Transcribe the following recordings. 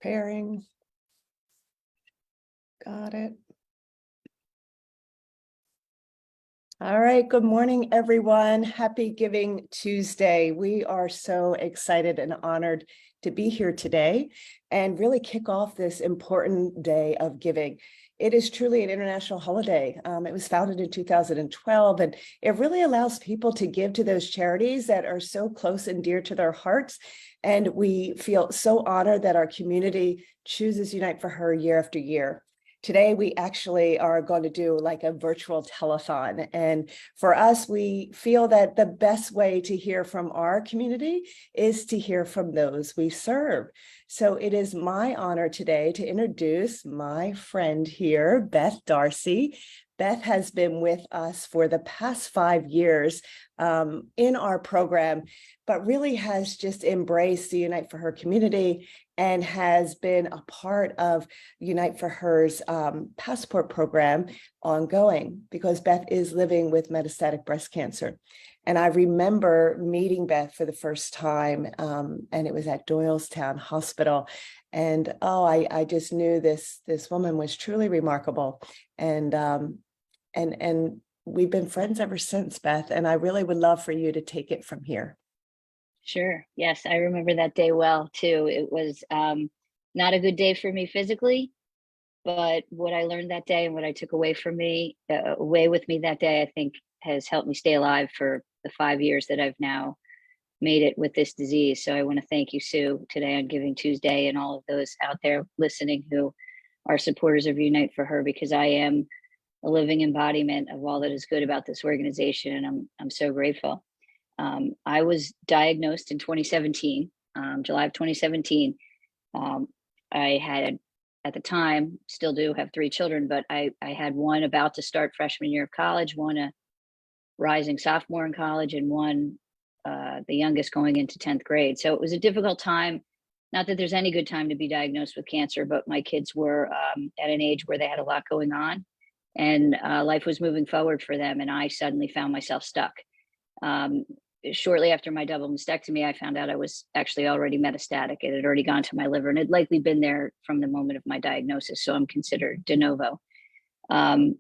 Pairing. Got it. All right. Good morning, everyone. Happy Giving Tuesday. We are so excited and honored to be here today and really kick off this important day of giving. It is truly an international holiday. It was founded in 2012, and it really allows people to give to those charities that are so close and dear to their hearts. And we feel so honored that our community chooses Unite for Her year after year. Today, we actually are going to do like a virtual telethon. And for us, we feel that the best way to hear from our community is to hear from those we serve. So it is my honor today to introduce my friend here, Beth Darcy. Beth has been with us for the past 5 years in our program, but really has just embraced the Unite for Her community and has been a part of Unite for Her's passport program ongoing, because Beth is living with metastatic breast cancer. And I remember meeting Beth for the first time, and it was at Doylestown Hospital. And I just knew this woman was truly remarkable. And we've been friends ever since, Beth. And I really would love for you to take it from here. Sure. Yes, I remember that day well, too. It was not a good day for me physically, but what I learned that day and what I took away with me that day, I think has helped me stay alive for the 5 years that I've now made it with this disease. So I want to thank you, Sue, today on Giving Tuesday, and all of those out there listening who are supporters of Unite for Her, because I am a living embodiment of all that is good about this organization, and I'm so grateful. I was diagnosed in 2017, July of 2017. I had, at the time, still do have 3 children, but I had one about to start freshman year of college, one a rising sophomore in college, and one, the youngest, going into 10th grade. So it was a difficult time. Not that there's any good time to be diagnosed with cancer, but my kids were at an age where they had a lot going on, and life was moving forward for them. And I suddenly found myself stuck. Shortly after my double mastectomy, I found out I was actually already metastatic. It had already gone to my liver, and it had likely been there from the moment of my diagnosis. So I'm considered de novo. My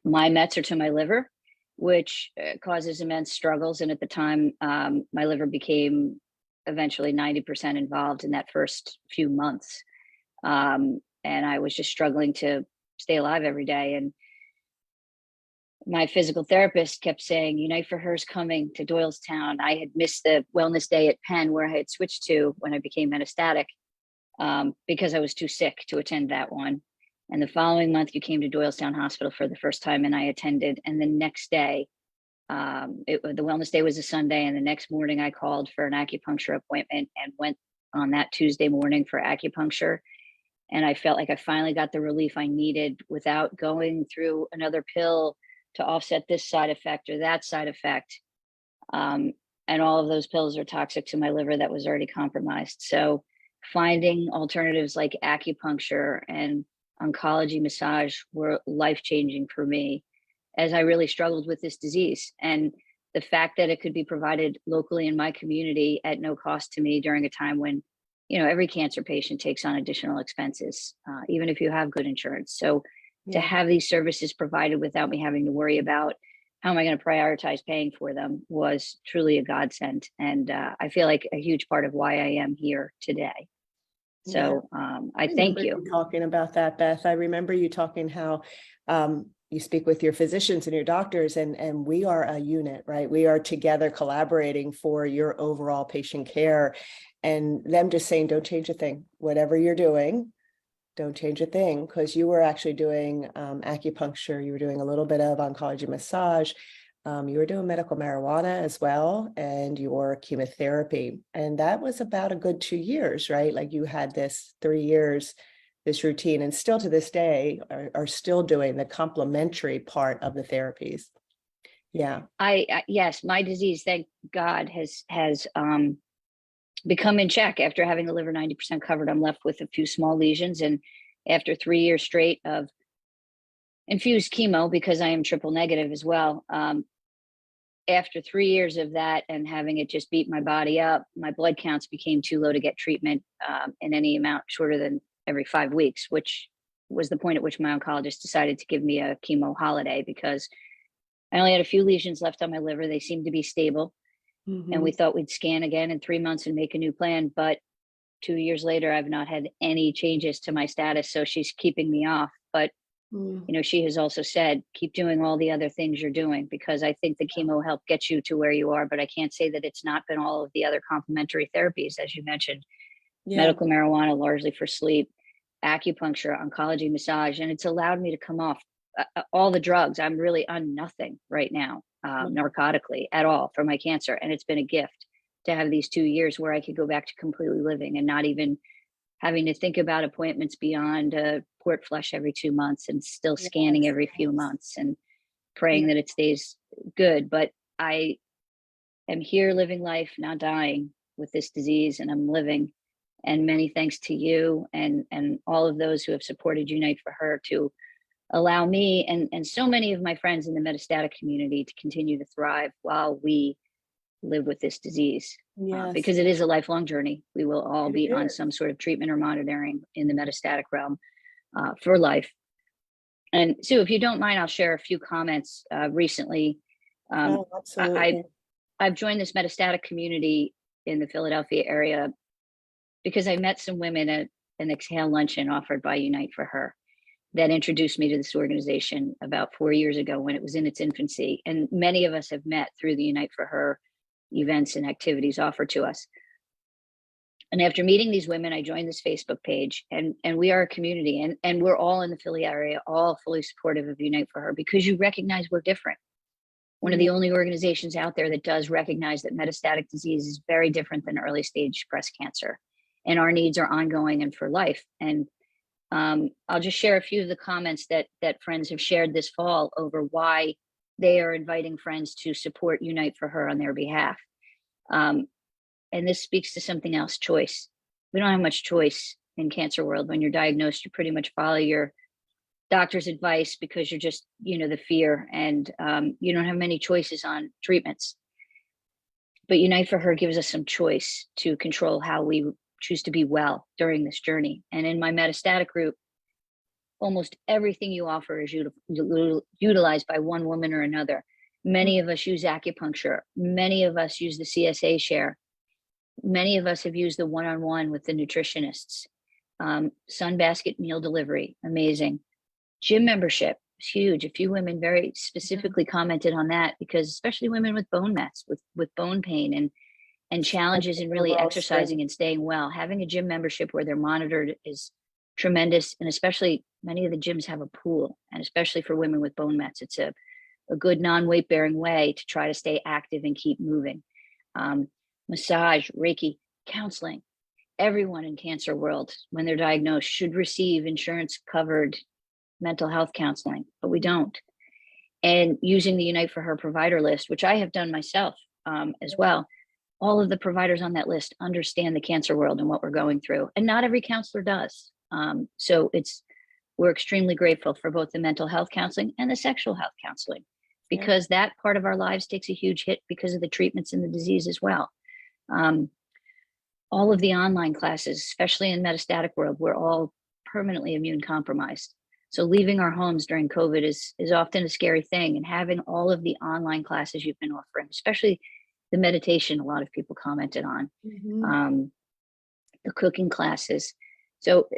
mets are to my liver, which causes immense struggles. And at the time, my liver became eventually 90% involved in that first few months. And I was just struggling to stay alive every day. And my physical therapist kept saying, Unite for Her is coming to Doylestown. I had missed the wellness day at Penn, where I had switched to when I became metastatic, because I was too sick to attend that one. And the following month, you came to Doylestown Hospital for the first time, and I attended. And the next day, the wellness day was a Sunday, and the next morning I called for an acupuncture appointment and went on that Tuesday morning for acupuncture. And I felt like I finally got the relief I needed without going through another pill to offset this side effect or that side effect. And all of those pills are toxic to my liver that was already compromised. So finding alternatives like acupuncture and oncology massage were life-changing for me, as I really struggled with this disease. And the fact that it could be provided locally in my community at no cost to me during a time when, every cancer patient takes on additional expenses, even if you have good insurance. So to have these services provided without me having to worry about how am I going to prioritize paying for them was truly a godsend. And I feel like a huge part of why I am here today. So I thank you. Talking about that, Beth. I remember you talking how you speak with your physicians and your doctors, and we are a unit, right? We are together collaborating for your overall patient care, and them just saying, don't change a thing, whatever you're doing. Don't change a thing, because you were actually doing acupuncture, you were doing a little bit of oncology massage, you were doing medical marijuana as well, and your chemotherapy. And that was about a good 2 years, right? Like you had this 3 years, this routine, and still to this day are still doing the complementary part of the therapies. Yeah. Yes, my disease, thank God, has become in check. After having the liver 90% covered, I'm left with a few small lesions. And after 3 years straight of infused chemo, because I am triple negative as well, after 3 years of that and having it just beat my body up, my blood counts became too low to get treatment in any amount shorter than every 5 weeks, which was the point at which my oncologist decided to give me a chemo holiday because I only had a few lesions left on my liver. They seemed to be stable. And we thought we'd scan again in 3 months and make a new plan. But 2 years later, I've not had any changes to my status. So she's keeping me off. But she has also said, keep doing all the other things you're doing, because I think the chemo helped get you to where you are. But I can't say that it's not been all of the other complementary therapies, as you mentioned, medical marijuana, largely for sleep, acupuncture, oncology, massage. And it's allowed me to come off all the drugs. I'm really on nothing right now, narcotically at all for my cancer. And it's been a gift to have these 2 years where I could go back to completely living and not even having to think about appointments beyond a port flush every 2 months and still scanning every few months and praying that it stays good. But I am here living life, not dying with this disease, and I'm living. And many thanks to you and all of those who have supported Unite for Her to allow me and so many of my friends in the metastatic community to continue to thrive while we live with this disease. Because it is a lifelong journey. We will all be on some sort of treatment or monitoring in the metastatic realm for life. And Sue, if you don't mind, I'll share a few comments recently. Absolutely. I've joined this metastatic community in the Philadelphia area because I met some women at an Exhale luncheon offered by Unite for Her that introduced me to this organization about 4 years ago when it was in its infancy. And many of us have met through the Unite for Her events and activities offered to us. And after meeting these women, I joined this Facebook page, and we are a community, and we're all in the Philly area, all fully supportive of Unite for Her, because you recognize we're different. One of the only organizations out there that does recognize that metastatic disease is very different than early stage breast cancer, and our needs are ongoing and for life. And I'll just share a few of the comments that friends have shared this fall over why they are inviting friends to support Unite for Her on their behalf. And this speaks to something else, choice. We don't have much choice in cancer world. When you're diagnosed, you pretty much follow your doctor's advice because you're just, the fear, and you don't have many choices on treatments. But Unite for Her gives us some choice to control how we choose to be well during this journey. And in my metastatic group, almost everything you offer is utilized by one woman or another. Many of us use acupuncture. Many of us use the CSA share. Many of us have used the one-on-one with the nutritionists. Sunbasket meal delivery, amazing. Gym membership is huge. A few women very specifically commented on that, because especially women with bone mets, with bone pain and challenges in really exercising and staying well. Having a gym membership where they're monitored is tremendous. And especially many of the gyms have a pool, and especially for women with bone mets, it's a good non-weight bearing way to try to stay active and keep moving. Massage, Reiki, counseling. Everyone in cancer world, when they're diagnosed, should receive insurance covered mental health counseling, but we don't. And using the Unite for Her provider list, which I have done myself as well, all of the providers on that list understand the cancer world and what we're going through, and not every counselor does. So we're extremely grateful for both the mental health counseling and the sexual health counseling, because that part of our lives takes a huge hit because of the treatments and the disease as well. All of the online classes, especially in metastatic world, we're all permanently immune compromised. So leaving our homes during COVID is often a scary thing. And having all of the online classes you've been offering, especially the meditation, a lot of people commented on, the cooking classes. So,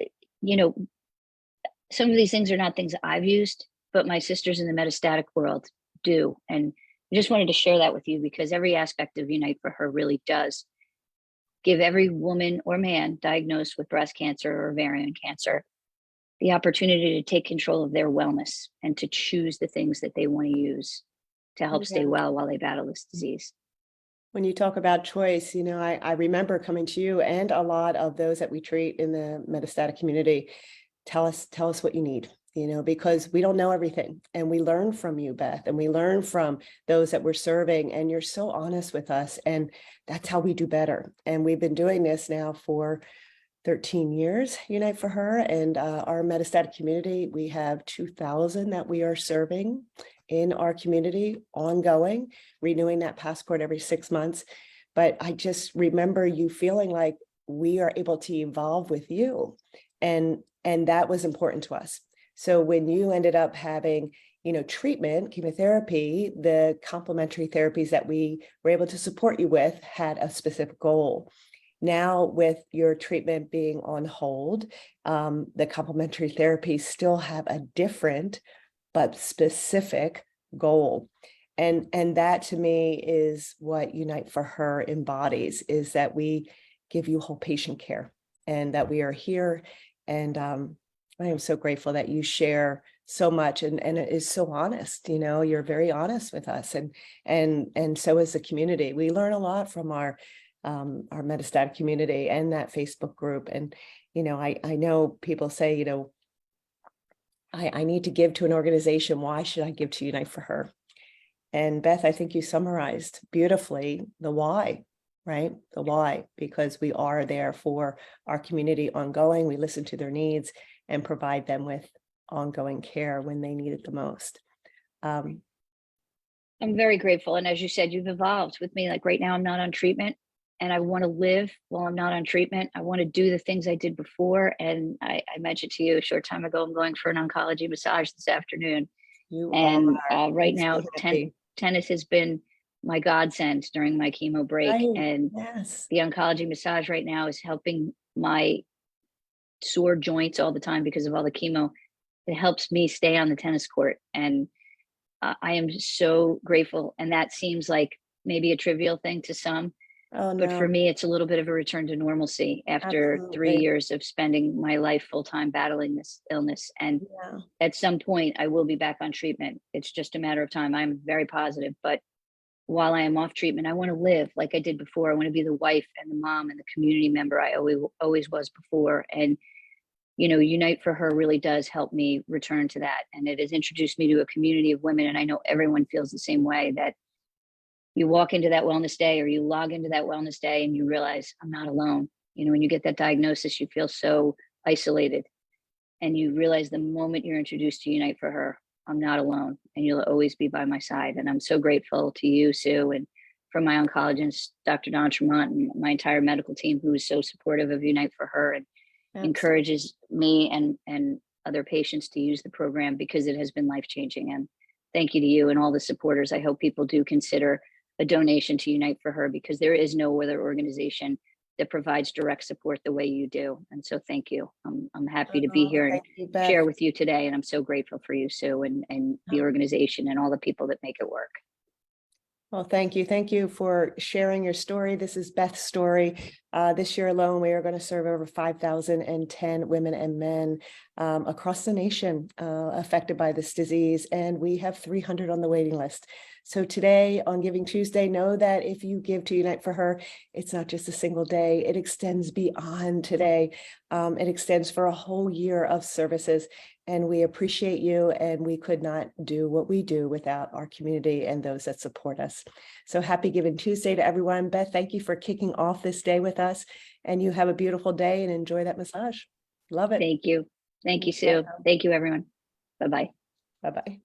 some of these things are not things I've used, but my sisters in the metastatic world do. And I just wanted to share that with you, because every aspect of Unite for Her really does give every woman or man diagnosed with breast cancer or ovarian cancer the opportunity to take control of their wellness and to choose the things that they want to use to help stay well while they battle this disease. When you talk about choice, I remember coming to you and a lot of those that we treat in the metastatic community. Tell us what you need, because we don't know everything, and we learn from you, Beth, and we learn from those that we're serving, and you're so honest with us, and that's how we do better. And we've been doing this now for 13 years, Unite for Her, and our metastatic community, we have 2,000 that we are serving, in our community, ongoing, renewing that passport every 6 months. But I just remember you feeling like we are able to evolve with you. And that was important to us. So when you ended up having, treatment, chemotherapy, the complementary therapies that we were able to support you with had a specific goal. Now, with your treatment being on hold, the complementary therapies still have a different but specific goal. And that to me is what Unite for Her embodies, is that we give you whole patient care and that we are here. And I am so grateful that you share so much, and it is so honest. You're very honest with us, and so is the community. We learn a lot from our metastatic community and that Facebook group. And I know people say, I need to give to an organization. Why should I give to Unite for Her? And Beth, I think you summarized beautifully the why, right? The why, because we are there for our community ongoing. We listen to their needs and provide them with ongoing care when they need it the most. I'm very grateful. And as you said, you've evolved with me. Like right now, I'm not on treatment and I want to live while I'm not on treatment. I want to do the things I did before. And I mentioned to you a short time ago, I'm going for an oncology massage this afternoon. Right now, tennis has been my godsend during my chemo break. Right. And yes. The oncology massage right now is helping my sore joints all the time because of all the chemo. It helps me stay on the tennis court. And I am so grateful. And that seems like maybe a trivial thing to some. Oh, no. But for me, it's a little bit of a return to normalcy after Absolutely. 3 years of spending my life full-time battling this illness. And at some point, I will be back on treatment. It's just a matter of time. I'm very positive. But while I am off treatment, I want to live like I did before. I want to be the wife and the mom and the community member I always was before. And Unite for Her really does help me return to that. And it has introduced me to a community of women. And I know everyone feels the same way, that you walk into that wellness day or you log into that wellness day and you realize I'm not alone. When you get that diagnosis, you feel so isolated, and you realize the moment you're introduced to Unite for Her, I'm not alone and you'll always be by my side. And I'm so grateful to you, Sue, and from my oncologist, Dr. Don Tremont, and my entire medical team who is so supportive of Unite for Her and encourages me and other patients to use the program, because it has been life-changing. And thank you to you and all the supporters. I hope people do consider a donation to Unite for Her, because there is no other organization that provides direct support the way you do. And so thank you. I'm happy to be here and share with you today. And I'm so grateful for you, Sue, and the organization and all the people that make it work. Well, thank you. Thank you for sharing your story. This is Beth's story. This year alone, we are going to serve over 5,010 women and men across the nation affected by this disease. And we have 300 on the waiting list. So today on Giving Tuesday, know that if you give to Unite for Her, it's not just a single day. It extends beyond today. It extends for a whole year of services. And we appreciate you, and we could not do what we do without our community and those that support us. So happy Giving Tuesday to everyone. Beth, thank you for kicking off this day with us, and you have a beautiful day and enjoy that massage. Love it. Thank you. Thank you, Sue. Thank you, everyone. Bye-bye. Bye-bye.